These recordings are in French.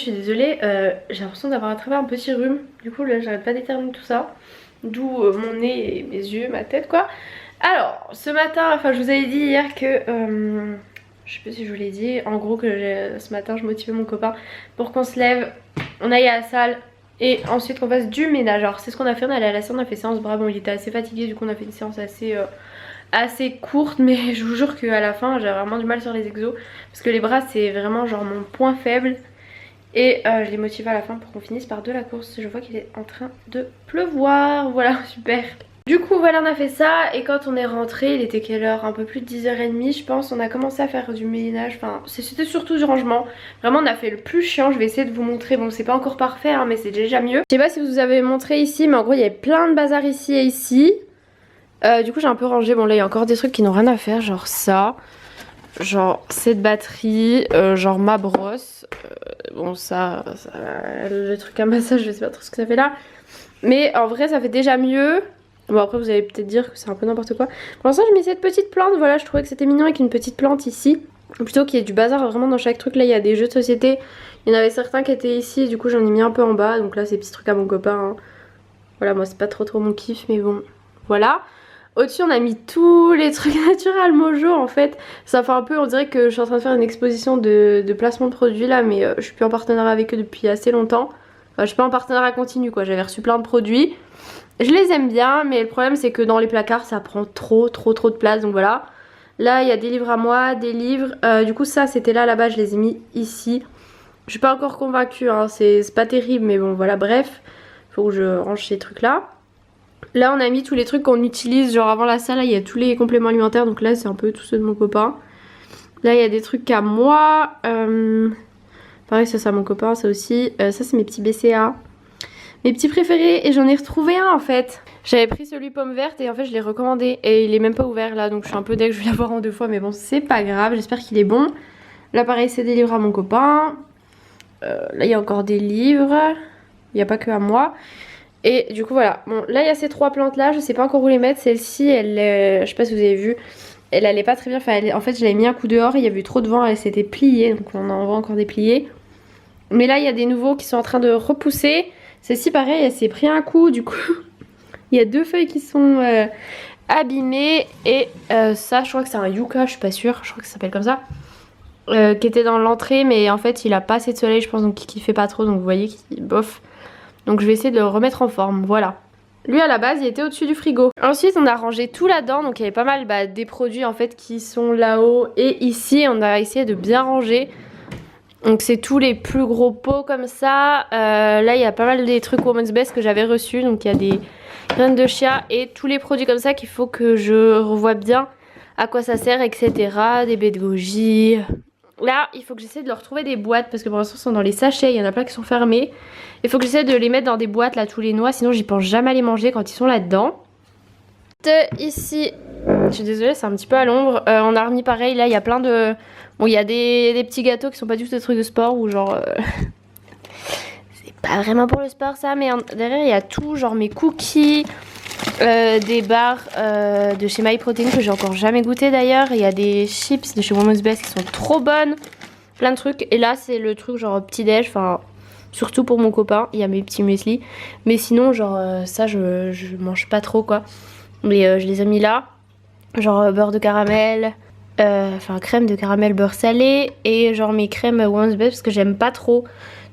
je suis désolée, j'ai l'impression d'avoir attrapé un petit rhume. Du coup là j'arrête pas d'éternuer tout ça. D'où mon nez et mes yeux, ma tête quoi. Alors ce matin, enfin je vous avais dit hier que... je sais pas si je vous l'ai dit, en gros que ce matin je motivais mon copain pour qu'on se lève, on aille à la salle et ensuite qu'on fasse du ménage. Alors c'est ce qu'on a fait, on est allé à la salle, on a fait séance bras, bon il était assez fatigué du coup on a fait une séance assez courte, mais je vous jure qu'à la fin j'ai vraiment du mal sur les exos parce que les bras c'est vraiment genre mon point faible. Et je les motive à la fin pour qu'on finisse par de la course. Je vois qu'il est en train de pleuvoir, voilà super. Du coup voilà on a fait ça et quand on est rentré il était quelle heure? Un peu plus de 10h30 je pense. On a commencé à faire du ménage, enfin c'était surtout du rangement. Vraiment on a fait le plus chiant, je vais essayer de vous montrer. Bon c'est pas encore parfait hein, mais c'est déjà mieux. Je sais pas si vous avez montré ici mais en gros il y avait plein de bazar ici et ici. Du coup j'ai un peu rangé, bon là il y a encore des trucs qui n'ont rien à faire, genre ça. Genre cette batterie, genre ma brosse. Bon ça, le truc à massage je sais pas trop ce que ça fait là. Mais en vrai ça fait déjà mieux. Bon après vous allez peut-être dire que c'est un peu n'importe quoi. Pour l'instant je mets cette petite plante, voilà je trouvais que c'était mignon avec une petite plante ici. Plutôt qu'il y ait du bazar vraiment dans chaque truc. Là il y a des jeux de société. Il y en avait certains qui étaient ici, du coup j'en ai mis un peu en bas. Donc là ces petits trucs à mon copain hein. Voilà moi c'est pas trop mon kiff mais bon voilà. Au-dessus on a mis tous les trucs naturels Mojo en fait. Ça fait un peu, on dirait que je suis en train de faire une exposition de placement de produits là. Mais je suis plus en partenariat avec eux depuis assez longtemps. Enfin je suis pas en partenariat continu quoi, j'avais reçu plein de produits. Je les aime bien mais le problème c'est que dans les placards ça prend trop de place. Donc voilà. Là il y a des livres à moi, des livres. Du coup ça c'était là là-bas, je les ai mis ici. Je suis pas encore convaincue hein, c'est pas terrible mais bon voilà bref. Faut que je range ces trucs là. Là on a mis tous les trucs qu'on utilise genre avant la salle, là il y a tous les compléments alimentaires donc là c'est un peu tous ceux de mon copain. Là il y a des trucs à moi, pareil ça c'est à mon copain, ça aussi, ça c'est mes petits BCA. Mes petits préférés et j'en ai retrouvé un en fait. J'avais pris celui pomme verte et en fait je l'ai recommandé et il est même pas ouvert là donc je suis un peu deg, je vais l'avoir en 2 fois mais bon c'est pas grave, j'espère qu'il est bon. Là pareil c'est des livres à mon copain, là il y a encore des livres, il n'y a pas que à moi. Et du coup voilà, bon là il y a ces 3 plantes là, je sais pas encore où les mettre. Celle-ci elle, je sais pas si vous avez vu, elle allait pas très bien, enfin en fait je l'avais mis un coup dehors, il y avait eu trop de vent, elle s'était pliée, donc on en voit encore des pliés. Mais là il y a des nouveaux qui sont en train de repousser. Celle-ci pareil elle s'est pris un coup, du coup il y a 2 feuilles qui sont abîmées. Et ça je crois que c'est un yucca, je suis pas sûre, je crois que ça s'appelle comme ça. Qui était dans l'entrée mais en fait il a pas assez de soleil je pense donc il fait pas trop, donc vous voyez qu'il bof. Donc je vais essayer de le remettre en forme, voilà. Lui à la base il était au-dessus du frigo. Ensuite on a rangé tout là-dedans, donc il y avait pas mal des produits en fait qui sont là-haut. Et ici on a essayé de bien ranger. Donc c'est tous les plus gros pots comme ça. Là il y a pas mal des trucs Woman's Best que j'avais reçus. Donc il y a des graines de chia et tous les produits comme ça qu'il faut que je revoie bien à quoi ça sert, etc. Des baies de goji. Là il faut que j'essaie de leur trouver des boîtes parce que pour l'instant ils sont dans les sachets, il y en a plein qui sont fermés. Il faut que j'essaie de les mettre dans des boîtes là, tous les noix, sinon j'y pense jamais à les manger quand ils sont là-dedans. Ici, je suis désolée c'est un petit peu à l'ombre, on a remis pareil, là il y a plein de... Bon il y a des petits gâteaux qui sont pas du tout des trucs de sport ou genre... c'est pas vraiment pour le sport ça, mais derrière il y a tout, genre mes cookies, des barres de chez MyProtein que j'ai encore jamais goûté d'ailleurs. Il y a des chips de chez Woman's Best qui sont trop bonnes, plein de trucs. Et là c'est le truc genre petit déj, enfin... Surtout pour mon copain, il y a mes petits muesli. Mais sinon genre ça je mange pas trop quoi. Mais je les ai mis là. Genre beurre de caramel, enfin crème de caramel beurre salé. Et genre mes crèmes Woman's Best parce que j'aime pas trop.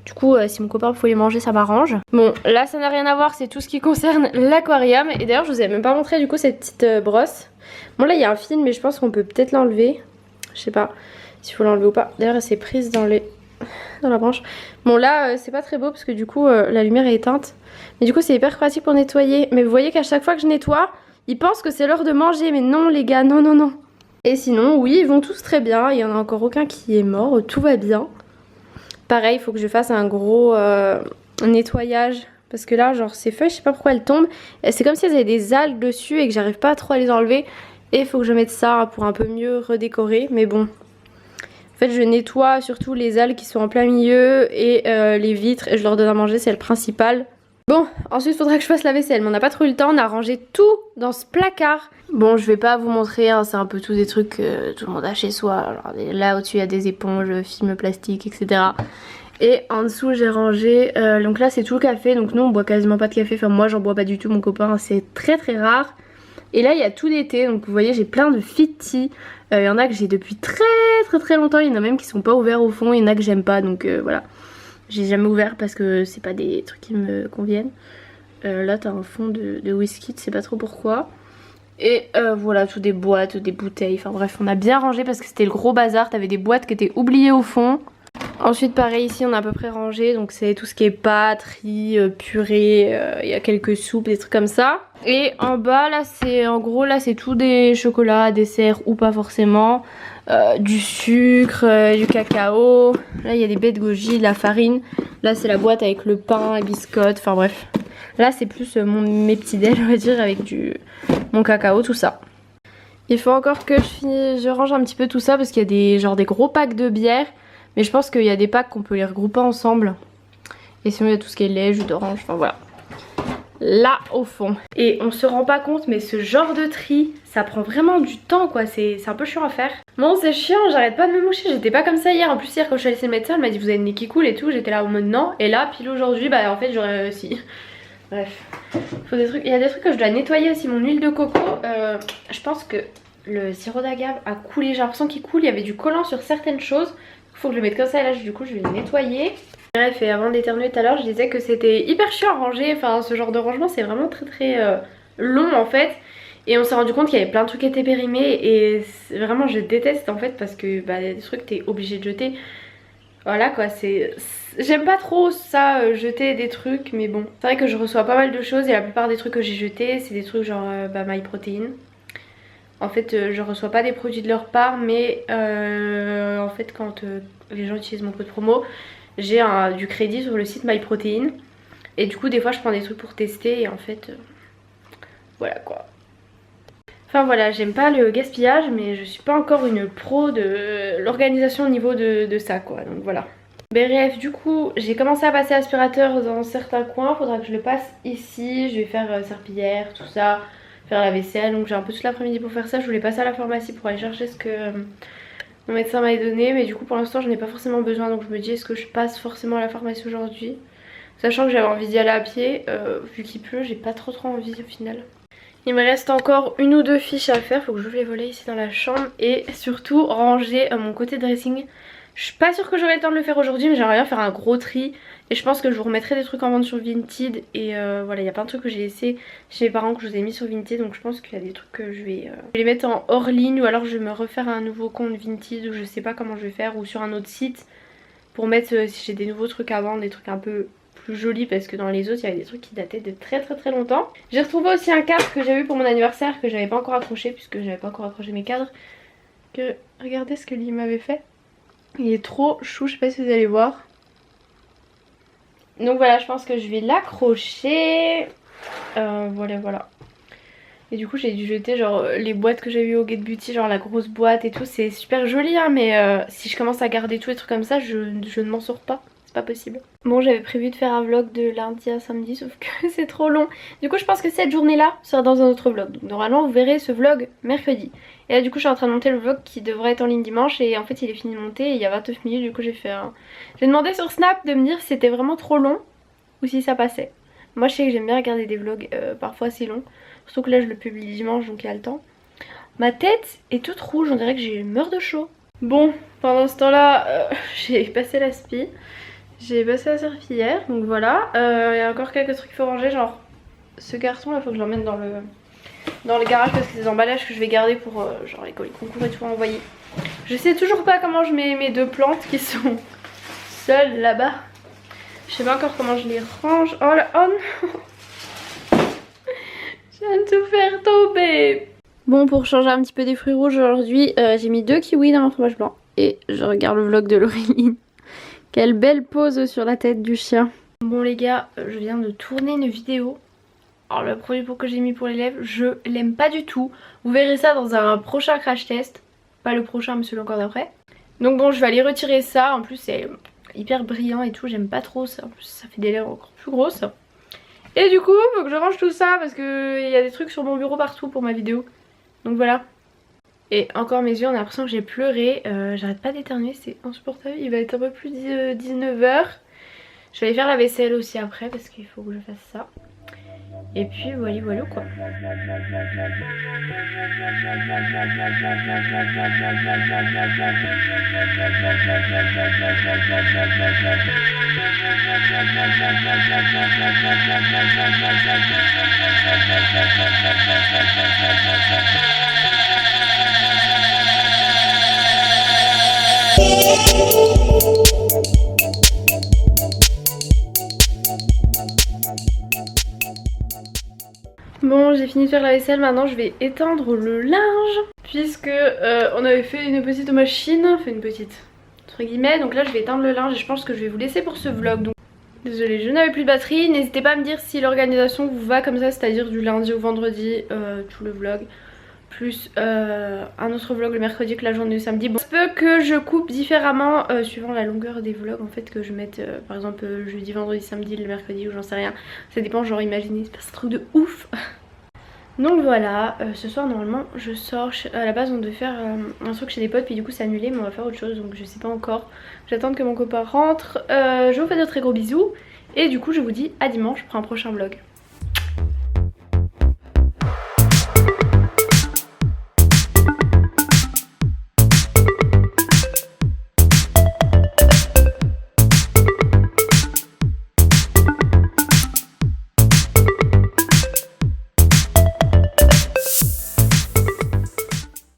Du coup si mon copain faut les manger ça m'arrange. Bon là ça n'a rien à voir, c'est tout ce qui concerne l'aquarium. Et d'ailleurs je vous ai même pas montré du coup cette petite brosse. Bon là il y a un fil mais je pense qu'on peut peut-être l'enlever. Je sais pas s'il faut l'enlever ou pas. D'ailleurs elle s'est prise dans la branche. Bon là c'est pas très beau parce que du coup la lumière est éteinte. Mais du coup c'est hyper pratique pour nettoyer. Mais vous voyez qu'à chaque fois que je nettoie, ils pensent que c'est l'heure de manger. Mais non les gars, non non non. Et sinon oui ils vont tous très bien. Il y en a encore aucun qui est mort, tout va bien. Pareil il faut que je fasse un gros nettoyage. Parce que là genre ces feuilles je sais pas pourquoi elles tombent. C'est comme si elles avaient des algues dessus et que j'arrive pas trop à les enlever. Et il faut que je mette ça pour un peu mieux redécorer. Mais bon. En fait je nettoie surtout les algues qui sont en plein milieu et les vitres et je leur donne à manger, c'est le principal. Bon ensuite il faudra que je fasse la vaisselle mais on n'a pas trop eu le temps, on a rangé tout dans ce placard. Bon je vais pas vous montrer hein, c'est un peu tous des trucs que tout le monde a chez soi. Alors, là au-dessus il y a des éponges, films plastiques etc. Et en dessous j'ai rangé, donc là c'est tout le café, donc nous on boit quasiment pas de café, enfin moi j'en bois pas du tout, mon copain c'est très très rare. Et là il y a tout d'été, donc vous voyez j'ai plein de fit tea, il y en a que j'ai depuis très longtemps, il y en a même qui sont pas ouverts au fond, il y en a que j'aime pas, donc voilà. J'ai jamais ouvert parce que c'est pas des trucs qui me conviennent. Là t'as un fond de whisky, tu sais pas trop pourquoi. Et voilà, tout des boîtes, des bouteilles, enfin bref on a bien rangé parce que c'était le gros bazar, t'avais des boîtes qui étaient oubliées au fond. Ensuite pareil ici on a à peu près rangé, donc c'est tout ce qui est pâtes, riz, purée, il y a quelques soupes, des trucs comme ça. Et en bas là c'est en gros là c'est tout des chocolats, desserts ou pas forcément, du sucre, du cacao. Là il y a des baies de goji, de la farine. Là c'est la boîte avec le pain, les biscottes, enfin bref. Là c'est plus mes petits déj on va dire avec mon cacao, tout ça. Il faut encore que je range un petit peu tout ça parce qu'il y a des gros packs de bière. Mais je pense qu'il y a des packs qu'on peut les regrouper ensemble. Et sinon il y a tout ce qui est lait, jus d'orange, enfin voilà. Là au fond. Et on se rend pas compte mais ce genre de tri, ça prend vraiment du temps quoi, c'est un peu chiant à faire. Bon c'est chiant, j'arrête pas de me moucher, j'étais pas comme ça hier. En plus hier quand je suis allée chez le médecin elle m'a dit vous avez le nez qui coule et tout, j'étais là au mode non. Et là pile aujourd'hui bah en fait j'aurais si. Bref, il y a des trucs que je dois nettoyer aussi, mon huile de coco. Je pense que le sirop d'agave a coulé, j'ai l'impression qu'il coule, il y avait du collant sur certaines choses. Faut que je le mette comme ça et là du coup je vais le nettoyer. Bref, et avant d'éternuer tout à l'heure je disais que c'était hyper chiant à ranger, enfin ce genre de rangement c'est vraiment très long en fait. Et on s'est rendu compte qu'il y avait plein de trucs qui étaient périmés et vraiment je déteste en fait parce que bah, des trucs t'es obligé de jeter. Voilà quoi, j'aime pas trop ça, jeter des trucs, mais bon. C'est vrai que je reçois pas mal de choses et la plupart des trucs que j'ai jetés c'est des trucs genre MyProtein. En fait je reçois pas des produits de leur part mais en fait quand les gens utilisent mon code promo j'ai du crédit sur le site MyProtein. Et du coup des fois je prends des trucs pour tester et en fait voilà quoi. Enfin voilà, j'aime pas le gaspillage mais je suis pas encore une pro de l'organisation au niveau de ça quoi, donc voilà. Bref, du coup j'ai commencé à passer aspirateur dans certains coins, faudra que je le passe ici, je vais faire serpillière, tout ça, faire la vaisselle, donc j'ai un peu toute l'après-midi pour faire ça. Je voulais passer à la pharmacie pour aller chercher ce que mon médecin m'avait donné, mais du coup pour l'instant je n'ai pas forcément besoin, donc je me dis est-ce que je passe forcément à la pharmacie aujourd'hui, sachant que j'avais envie d'y aller à pied, vu qu'il pleut j'ai pas trop envie au final. Il me reste encore une ou deux fiches à faire, faut que j'ouvre les volets ici dans la chambre et surtout ranger mon côté dressing. Je suis pas sûre que j'aurai le temps de le faire aujourd'hui mais j'aimerais bien faire un gros tri. Et je pense que je vous remettrai des trucs en vente sur Vinted. Et voilà, il y a plein de trucs que j'ai laissé chez mes parents que je vous ai mis sur Vinted. Donc je pense qu'il y a des trucs que je vais les mettre en hors ligne. Ou alors je vais me refaire un nouveau compte Vinted. Ou je sais pas comment je vais faire. Ou sur un autre site. Pour mettre si j'ai des nouveaux trucs à vendre. Des trucs un peu plus jolis. Parce que dans les autres il y avait des trucs qui dataient de très longtemps. J'ai retrouvé aussi un cadre que j'ai eu pour mon anniversaire. Que j'avais pas encore accroché. Puisque j'avais pas encore accroché mes cadres. Regardez ce que lui m'avait fait. Il est trop chou, je sais pas si vous allez voir. Donc voilà, je pense que je vais l'accrocher. Voilà. Et du coup j'ai dû jeter genre les boîtes que j'ai eu au Get Beauty, genre la grosse boîte et tout. C'est super joli hein, mais si je commence à garder tous les trucs comme ça, je ne m'en sors pas. C'est pas possible. Bon, j'avais prévu de faire un vlog de lundi à samedi, sauf que c'est trop long. Du coup je pense que cette journée là sera dans un autre vlog. Donc normalement vous verrez ce vlog mercredi. Et là du coup je suis en train de monter le vlog qui devrait être en ligne dimanche. Et en fait il est fini de monter et il y a 29 minutes. Du coup j'ai fait un... J'ai demandé sur Snap de me dire si c'était vraiment trop long ou si ça passait. Moi je sais que j'aime bien regarder des vlogs parfois assez longs. Surtout que là je le publie dimanche donc il y a le temps. Ma tête est toute rouge, on dirait que j'ai meurs de chaud. Bon, pendant ce temps là j'ai passé la spie. J'ai passé la serpillière, donc voilà. Il y a encore quelques trucs qu'il faut ranger, genre ce carton là, faut que je l'emmène dans le garage parce que c'est des emballages que je vais garder pour genre les colis concours et tout à envoyer. Je sais toujours pas comment je mets mes deux plantes qui sont seules là-bas. Je sais pas encore comment je les range. Oh là, oh non. Je viens de tout faire tomber. Bon, pour changer un petit peu des fruits rouges aujourd'hui, j'ai mis 2 kiwis dans mon fromage blanc. Et je regarde le vlog de Laureline. Quelle belle pose sur la tête du chien. Bon les gars, je viens de tourner une vidéo. Alors le produit que j'ai mis pour les lèvres, je l'aime pas du tout. Vous verrez ça dans un prochain crash test. Pas le prochain mais celui encore d'après. Donc bon, je vais aller retirer ça. En plus c'est hyper brillant et tout, j'aime pas trop ça. En plus ça fait des lèvres encore plus grosses. Et du coup, faut que je range tout ça parce qu'il y a des trucs sur mon bureau partout pour ma vidéo. Donc voilà. Et encore mes yeux, on a l'impression que j'ai pleuré. J'arrête pas d'éternuer, c'est insupportable. Il va être un peu plus 19h. Je vais aller faire la vaisselle aussi après parce qu'il faut que je fasse ça. Et puis voilà voilà quoi. Bon, j'ai fini de faire la vaisselle, maintenant je vais étendre le linge. Puisque on avait fait une petite machine, enfin une petite entre guillemets. Donc là je vais éteindre le linge et je pense que je vais vous laisser pour ce vlog. Donc désolée, je n'avais plus de batterie. N'hésitez pas à me dire si l'organisation vous va comme ça, c'est-à-dire du lundi au vendredi, tout le vlog. Plus un autre vlog le mercredi que la journée du samedi. Bon, ça se peut que je coupe différemment suivant la longueur des vlogs en fait, que je mette par exemple jeudi, vendredi, samedi, le mercredi ou j'en sais rien. Ça dépend, genre imaginez, c'est pas un truc de ouf. Donc voilà, ce soir normalement je sors, à la base on devait faire un truc chez des potes puis du coup c'est annulé, mais on va faire autre chose donc je sais pas encore. J'attends que mon copain rentre, je vous fais de très gros bisous et du coup je vous dis à dimanche pour un prochain vlog.